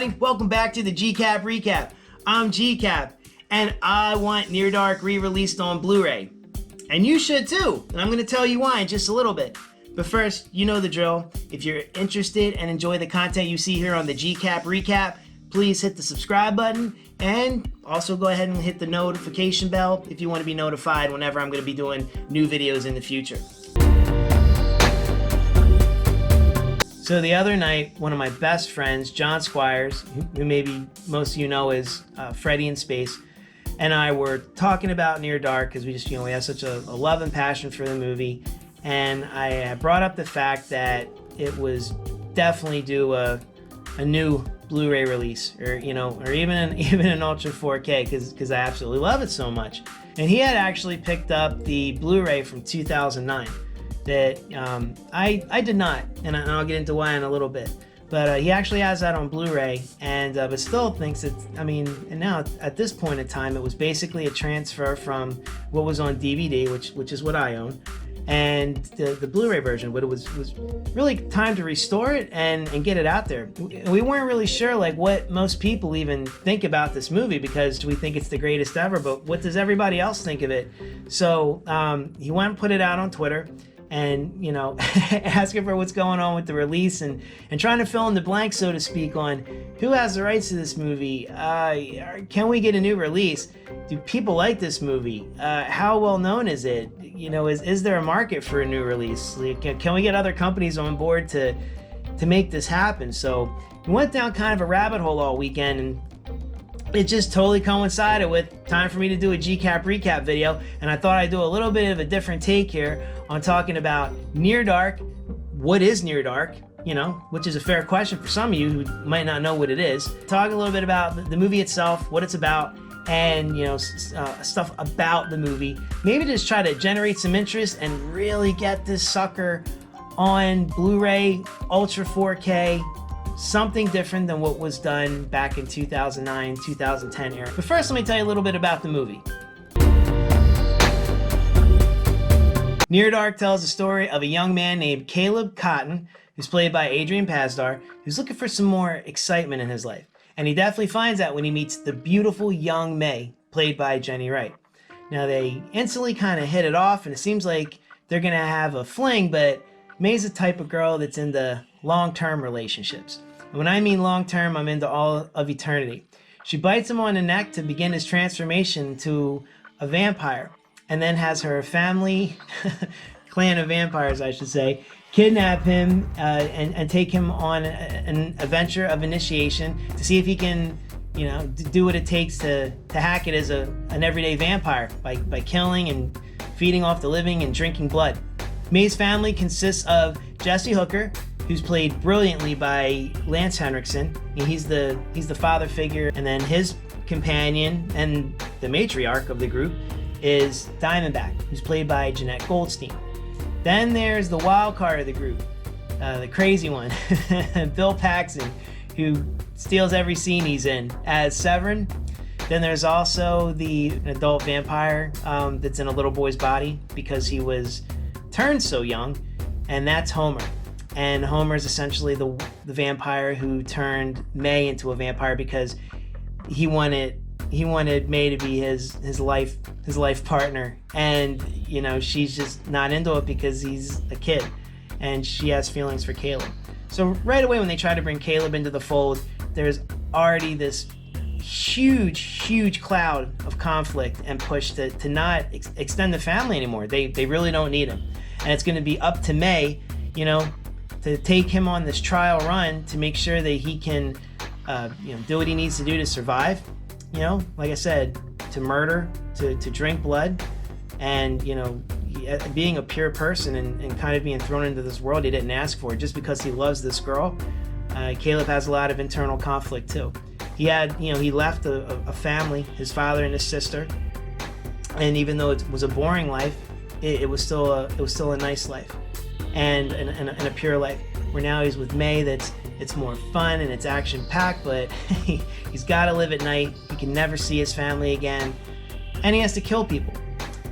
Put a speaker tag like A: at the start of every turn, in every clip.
A: everybody. Welcome back to the GCap Recap. I'm GCap, and I want Near Dark re-released on Blu-ray. And you should too, and I'm going to tell you why in just a little bit. But first, you know the drill. If you're interested and enjoy the content you see here on the GCap Recap, please hit the subscribe button, and also go ahead and hit the notification bell if you want to be notified whenever I'm going to be doing new videos in the future. So the other night, one of my best friends, John Squires, who maybe most of you know as Freddy in Space, and I were talking about Near Dark because we just, we have such a love and passion for the movie. And I brought up the fact that it was definitely due a new Blu-ray release, or even an Ultra 4K, because I absolutely love it so much. And he had actually picked up the Blu-ray from 2009 that I did not, and I'll get into why in a little bit. But he actually has that on Blu-ray, and but still thinks it's, and now at this point in time, it was basically a transfer from what was on DVD, which is what I own, and the Blu-ray version. But it was really time to restore it and get it out there. We weren't really sure like what most people even think about this movie, because we think it's the greatest ever, but what does everybody else think of it? So he went and put it out on Twitter, and asking for what's going on with the release, and trying to fill in the blanks, so to speak, on who has the rights to this movie. Can we get a new release? Do people like this movie? How well known is it? Is there a market for a new release? Can we get other companies on board to make this happen? So we went down kind of a rabbit hole all weekend, and it just totally coincided with time for me to do a GCap recap video, and I thought I'd do a little bit of a different take here on talking about Near Dark. What is Near Dark? Which is a fair question for some of you who might not know what it is. Talk a little bit about the movie itself, what it's about, and stuff about the movie. Maybe just try to generate some interest and really get this sucker on Blu-ray, Ultra 4K, something different than what was done back in 2009, 2010 era. But first, let me tell you a little bit about the movie. Near Dark tells the story of a young man named Caleb Cotton, who's played by Adrian Pasdar, who's looking for some more excitement in his life. And he definitely finds that when he meets the beautiful young May, played by Jenny Wright. Now, they instantly kind of hit it off, and it seems like they're going to have a fling, but May's the type of girl that's into long-term relationships. And when I mean long-term, I'm into all of eternity. She bites him on the neck to begin his transformation to a vampire, and then has her family, clan of vampires I should say, kidnap him and take him on an adventure of initiation to see if he can do what it takes to hack it as an everyday vampire by killing and feeding off the living and drinking blood. May's family consists of Jesse Hooker, who's played brilliantly by Lance Henriksen. He's the father figure, and then his companion and the matriarch of the group is Diamondback, who's played by Jeanette Goldstein. Then there's the wild card of the group, the crazy one, Bill Paxton, who steals every scene he's in as Severin. Then there's also an adult vampire that's in a little boy's body because he was turned so young, and that's Homer. And Homer is essentially the vampire who turned May into a vampire because he wanted May to be his life partner, and she's just not into it because he's a kid, and she has feelings for Caleb. So right away when they try to bring Caleb into the fold, there's already this huge cloud of conflict and push to not extend the family anymore. They really don't need him, and it's going to be up to May, to take him on this trial run to make sure that he can, do what he needs to do to survive. Like I said, to murder, to drink blood, and being a pure person and kind of being thrown into this world he didn't ask for just because he loves this girl. Caleb has a lot of internal conflict too. He left a family, his father and his sister, and even though it was a boring life, it was still a nice life, and a pure life. Where now he's with May, it's more fun and it's action-packed, but he's got to live at night. He can never see his family again, and he has to kill people.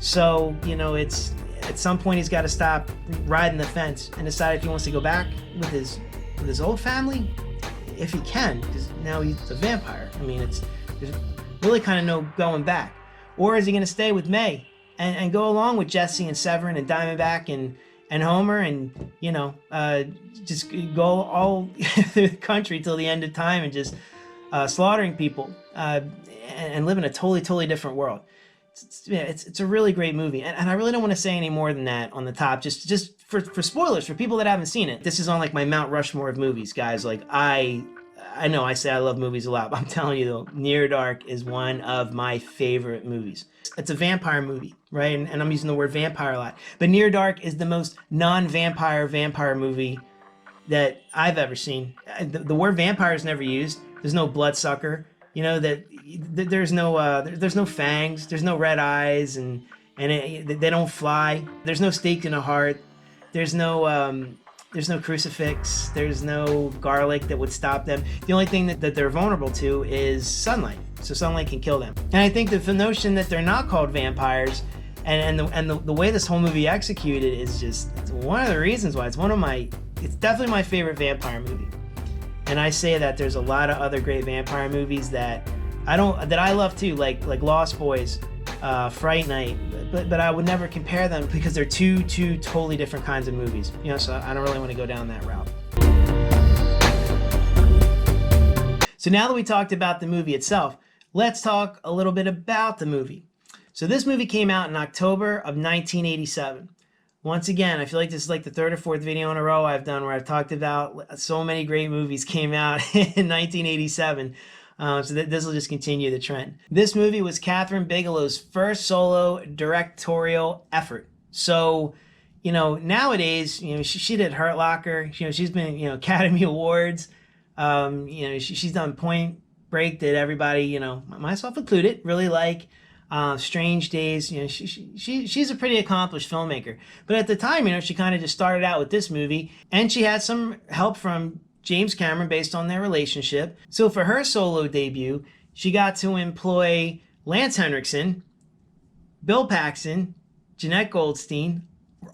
A: So it's at some point he's got to stop riding the fence and decide if he wants to go back with his old family. if he can, because now he's a vampire. I mean, there's really kind of no going back. Or is he going to stay with May and go along with Jesse and Severin and Diamondback and Homer and, you know, just go all through the country till the end of time and just slaughtering people and live in a totally different world. It's a really great movie, and I really don't want to say any more than that on the top, just for spoilers for people that haven't seen it. This is on like my Mount Rushmore of movies, guys. Like I know I say I love movies a lot, but I'm telling you though, Near Dark is one of my favorite movies. It's a vampire movie, right? And I'm using the word vampire a lot, but Near Dark is the most non-vampire movie that I've ever seen. The word vampire is never used. There's no bloodsucker. You know that there's no fangs, there's no red eyes, and they don't fly. There's no stake in the heart. There's no crucifix. There's no garlic that would stop them. The only thing that they're vulnerable to is sunlight. So sunlight can kill them. And I think the notion that they're not called vampires and the way this whole movie executed is just, it's one of the reasons why it's definitely my favorite vampire movie. And I say that there's a lot of other great vampire movies that I love too, like Lost Boys, Fright Night, but I would never compare them because they're two totally different kinds of movies. You know, so I don't really want to go down that route. So now that we talked about the movie itself, let's talk a little bit about the movie. So this movie came out in October of 1987. Once again, I feel like this is like the third or fourth video in a row I've done where I've talked about so many great movies came out in 1987. So this will just continue the trend. This movie was Kathryn Bigelow's first solo directorial effort. So, you know, nowadays, you know, she did Hurt Locker. You know, she's been, you know, Academy Awards. You know, she's done Point Break that everybody, you know, myself included, really like. Strange Days. You know, she's a pretty accomplished filmmaker. But at the time, you know, she kind of just started out with this movie, and she had some help from James Cameron based on their relationship. So for her solo debut, she got to employ Lance Henriksen, Bill Paxton, Jeanette Goldstein,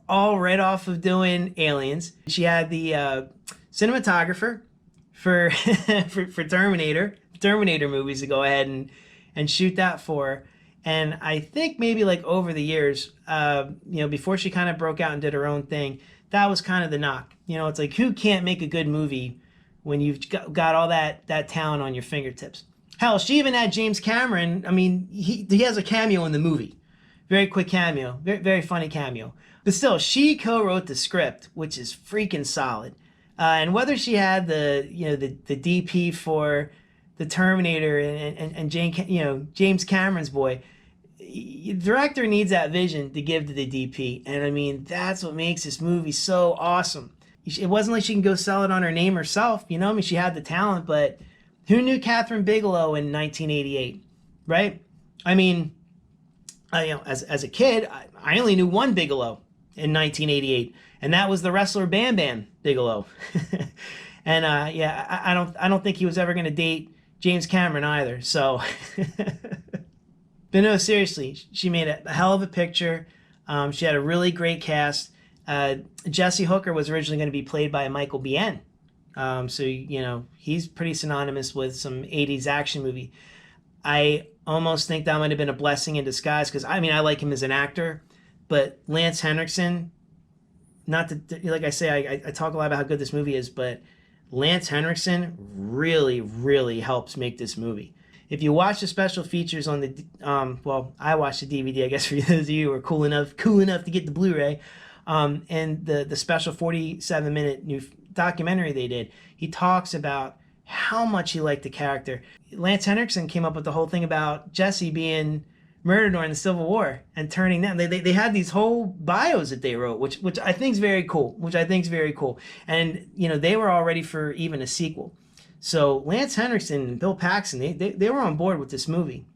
A: all right off of doing Aliens. She had the cinematographer for for Terminator movies to go ahead and shoot that for her. And I think maybe like over the years, you know, before she kind of broke out and did her own thing, that was kind of the knock. You know, it's like, who can't make a good movie when you've got all that talent on your fingertips? Hell, she even had James Cameron. I mean, he has a cameo in the movie. Very quick cameo. Very, very funny cameo. But still, she co-wrote the script, which is freaking solid. And whether she had the DP for the Terminator and James Cameron's boy, the director needs that vision to give to the DP. And I mean, that's what makes this movie so awesome. It wasn't like she can go sell it on her name herself. You know, I mean, she had the talent, but who knew Kathryn Bigelow in 1988, right? I mean, you know, as a kid, I only knew one Bigelow in 1988, and that was the wrestler Bam Bam Bigelow. And yeah, I don't think he was ever going to date James Cameron either. So, but no, seriously, she made a hell of a picture. She had a really great cast. Jesse Hooker was originally going to be played by Michael Biehn. So, you know, he's pretty synonymous with some 80s action movie. I almost think that might have been a blessing in disguise because, I mean, I like him as an actor, but Lance Henriksen, not to, like I say, I talk a lot about how good this movie is, but Lance Henriksen really, really helps make this movie. If you watch the special features on the, well, I watched the DVD, I guess for those of you who are cool enough to get the Blu-ray, and the special 47-minute new documentary they did, he talks about how much he liked the character. Lance Henriksen came up with the whole thing about Jesse being murdered during the Civil War and turning down. They had these whole bios that they wrote, which I think is very cool. And you know, they were all ready for even a sequel. So Lance Henriksen and Bill Paxton, they were on board with this movie.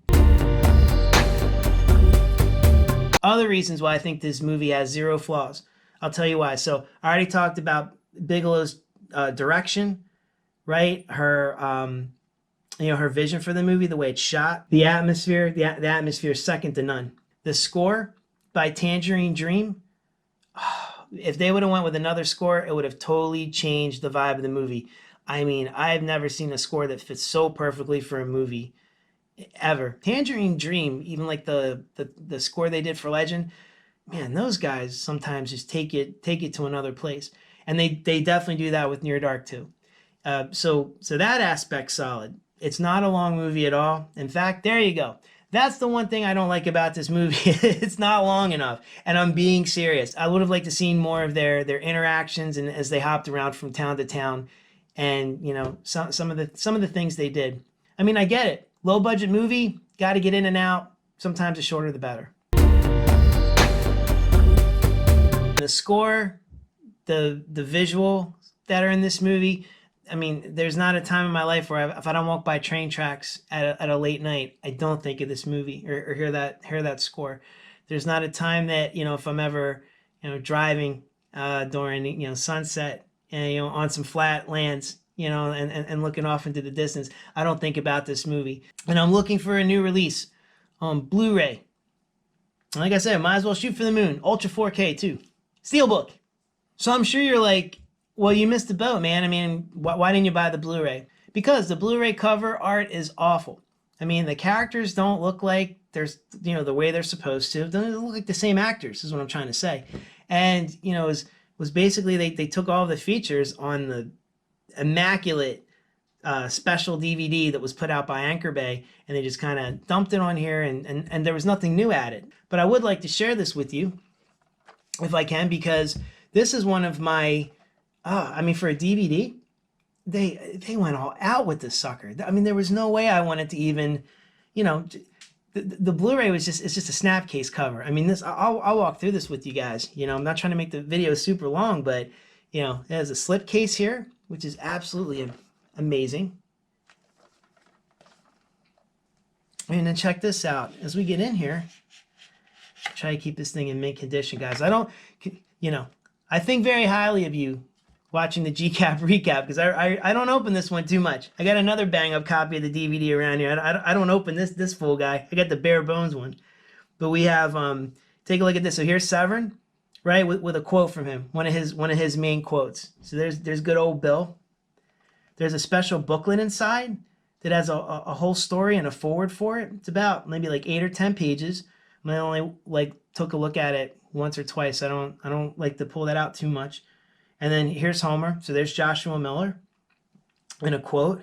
A: Other reasons why I think this movie has zero flaws. I'll tell you why. So I already talked about Bigelow's direction, right? Her you know, her vision for the movie, the way it's shot, the atmosphere, the atmosphere is second to none. The score by Tangerine Dream, if they would have went with another score, it would have totally changed the vibe of the movie. I mean, I've never seen a score that fits so perfectly for a movie ever. Tangerine Dream, even like the score they did for Legend, man, those guys sometimes just take it to another place, and they definitely do that with Near Dark too. So that aspect's solid. It's not a long movie at all. In fact, there you go. That's the one thing I don't like about this movie. It's not long enough, and I'm being serious. I would have liked to seen more of their interactions and as they hopped around from town to town, and some of the things they did. I mean, I get it. Low budget movie, got to get in and out. Sometimes the shorter the better. The score, the visual that are in this movie. I mean, there's not a time in my life where if I don't walk by train tracks at a late night, I don't think of this movie or hear that score. There's not a time that, if I'm ever, driving during, sunset and, on some flat lands, and looking off into the distance, I don't think about this movie. And I'm looking for a new release on Blu-ray. Like I said, might as well shoot for the moon. Ultra 4K too. Steelbook. So I'm sure you're like, well, you missed the boat, man. I mean, why didn't you buy the Blu-ray? Because the Blu-ray cover art is awful. I mean, the characters don't look like there's, the way they're supposed to. They don't look like the same actors, is what I'm trying to say. And, it was basically they took all the features on the immaculate special DVD that was put out by Anchor Bay, and they just kind of dumped it on here, and there was nothing new added. But I would like to share this with you, if I can, because this is one of my... I mean, for a DVD, they went all out with this sucker. I mean, there was no way I wanted to even, the Blu-ray it's just a snapcase cover. I mean, I'll walk through this with you guys. I'm not trying to make the video super long, but it has a slip case here, which is absolutely amazing. And then check this out. As we get in here, try to keep this thing in mint condition, guys. I think very highly of you watching the GCap recap, because I don't open this one too much. I got another bang up copy of the DVD around here. I don't open this full guy. I got the bare bones one. But we have take a look at this. So here's Severn, right, with a quote from him, one of his main quotes. So there's good old Bill. There's a special booklet inside that has a whole story and a forward for it. It's about maybe like 8 or 10 pages. I only took a look at it once or twice. I don't like to pull that out too much. And then here's Homer. So there's Joshua Miller in a quote.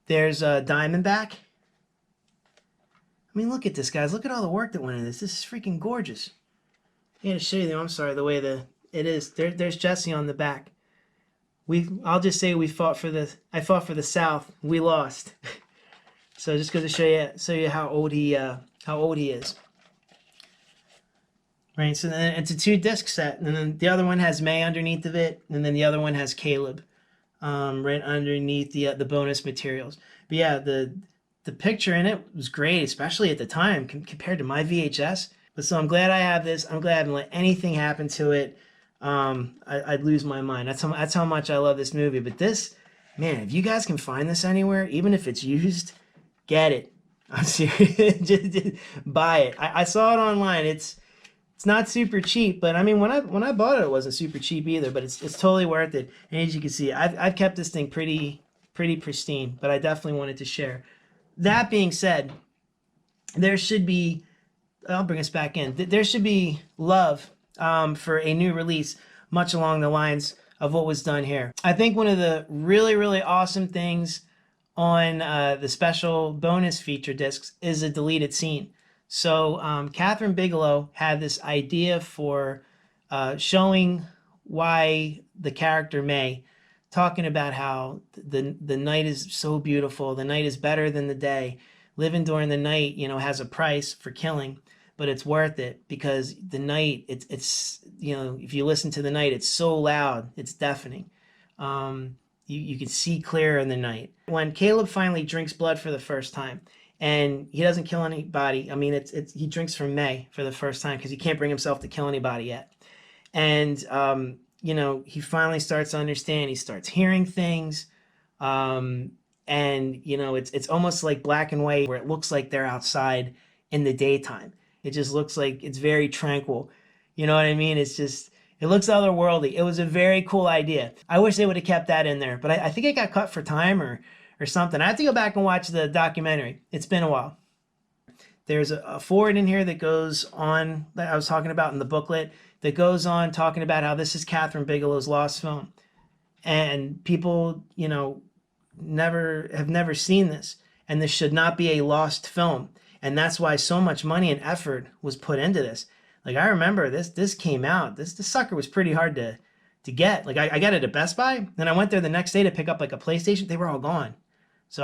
A: There's Diamondback. I mean, look at this, guys. Look at all the work that went into this. This is freaking gorgeous. I gotta show you, I'm sorry, the way it is. There's Jesse on the back. I'll just say I fought for the South. We lost. So just goes to show you how old he is. Right, so then it's a 2-disc set, and then the other one has May underneath of it, and then the other one has Caleb, right underneath the bonus materials. But yeah, the picture in it was great, especially at the time compared to my VHS. But so I'm glad I have this. I'm glad I haven't let anything happen to it. I'd lose my mind. That's how much I love this movie. But this, man, if you guys can find this anywhere, even if it's used, get it. I'm serious. just buy it. I saw it online. It's not super cheap, but I mean, when I bought it wasn't super cheap either, but it's totally worth it. And as you can see, I've kept this thing pretty pristine, but I definitely wanted to share. That being said, there should be, I'll bring us back in, there should be love for a new release, much along the lines of what was done here. I think one of the really, really awesome things on the special bonus feature discs is a deleted scene. So Catherine Bigelow had this idea for showing why the character May, talking about how the night is so beautiful, the night is better than the day. Living during the night, has a price for killing, but it's worth it because the night, it's if you listen to the night, it's so loud, it's deafening. You can see clearer in the night. When Caleb finally drinks blood for the first time, and he doesn't kill anybody. I mean, he drinks from May for the first time because he can't bring himself to kill anybody yet. And, he finally starts to understand. He starts hearing things. And, it's almost like black and white where it looks like they're outside in the daytime. It just looks like it's very tranquil. You know what I mean? It's It looks otherworldly. It was a very cool idea. I wish they would have kept that in there, but I think it got cut for time or something. I have to go back and watch the documentary. It's been a while. There's a forward in here that goes on, that I was talking about in the booklet, that goes on talking about how this is Catherine Bigelow's lost film. And people, you know, have never seen this. And this should not be a lost film. And that's why so much money and effort was put into this. Like, I remember this came out. This sucker was pretty hard to get. Like, I got it at Best Buy. Then I went there the next day to pick up like a PlayStation. They were all gone. So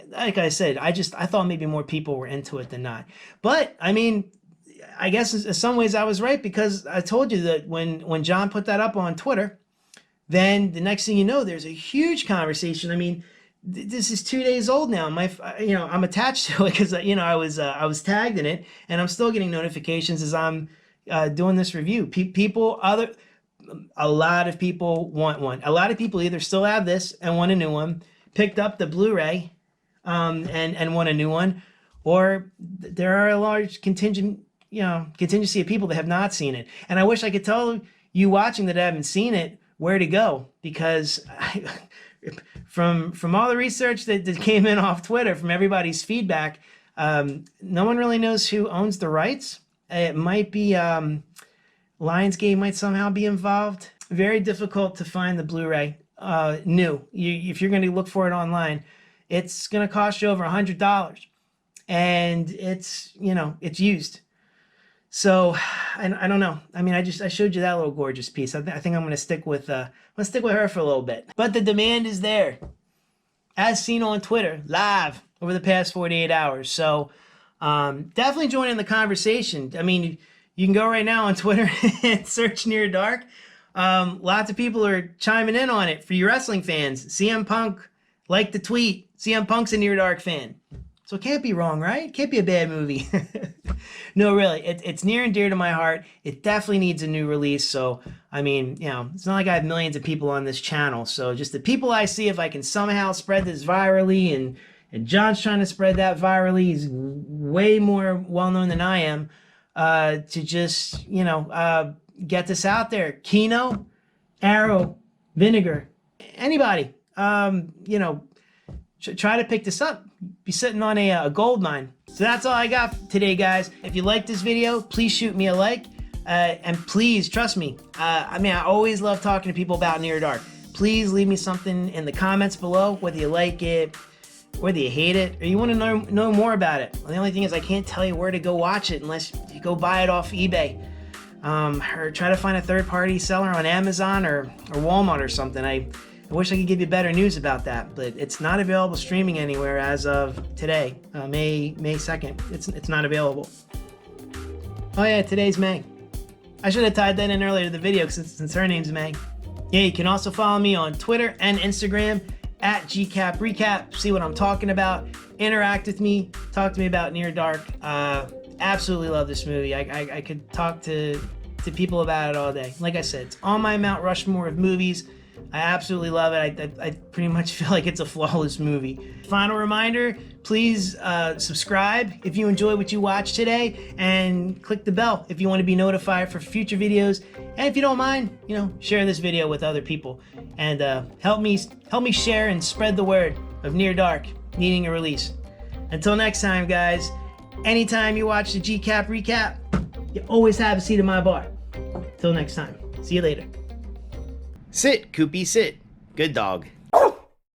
A: like I said, I thought maybe more people were into it than not. But I mean, I guess in some ways I was right, because I told you that when John put that up on Twitter, then the next thing you know, there's a huge conversation. I mean, this is 2 days old now. I'm attached to it because I was tagged in it, and I'm still getting notifications as I'm doing this review. A lot of people want one. A lot of people either still have this and want a new one, picked up the Blu-ray and want a new one, or there are a large contingency of people that have not seen it. And I wish I could tell you watching that haven't seen it where to go, because from all the research that came in off Twitter, from everybody's feedback, no one really knows who owns the rights. It might be Lionsgate might somehow be involved. Very difficult to find the Blu-ray new. If you're going to look for it online, it's going to cost you over $100, and it's used. So I don't know. I mean, I showed you that little gorgeous piece. I think I'm going to stick with her for a little bit. But the demand is there, as seen on Twitter live over the past 48 hours. So definitely join in the conversation. I mean, you can go right now on Twitter and search Near Dark. Lots of people are chiming in on it. For you wrestling fans, CM Punk liked the tweet. CM Punk's a Near Dark fan. So it can't be wrong, right? It can't be a bad movie. No, really, it's near and dear to my heart. It definitely needs a new release. So, I mean, it's not like I have millions of people on this channel. So just the people I see, if I can somehow spread this virally, and John's trying to spread that virally. He's way more well-known than I am, to just, get this out there. Kino, Arrow, Vinegar, anybody, try to pick this up. Be sitting on a gold mine. So that's all I got today, guys. If you like this video, please shoot me a like, and please trust me. I always love talking to people about Near Dark. Please leave me something in the comments below, whether you like it, whether you hate it, or you want to know more about it. Well, the only thing is I can't tell you where to go watch it unless you go buy it off eBay, or try to find a third-party seller on Amazon or Walmart or something. I wish I could give you better news about that, but it's not available streaming anywhere as of today, May 2nd. It's not available. Oh yeah, today's May. I should have tied that in earlier to the video since her name's May. Yeah, you can also follow me on Twitter and Instagram at GCap Recap. See what I'm talking about. Interact with me. Talk to me about Near Dark. Absolutely love this movie. I could talk to people about it all day. Like I said, it's on my Mount Rushmore of movies. I absolutely love it. I pretty much feel like it's a flawless movie. Final reminder, please subscribe if you enjoy what you watched today, and click the bell if you want to be notified for future videos. And if you don't mind, share this video with other people, and help me share and spread the word of Near Dark needing a release. Until next time, guys, anytime you watch the GCap Recap, you always have a seat in my bar. Till next time, see you later. Sit, Koopy, sit. Good dog.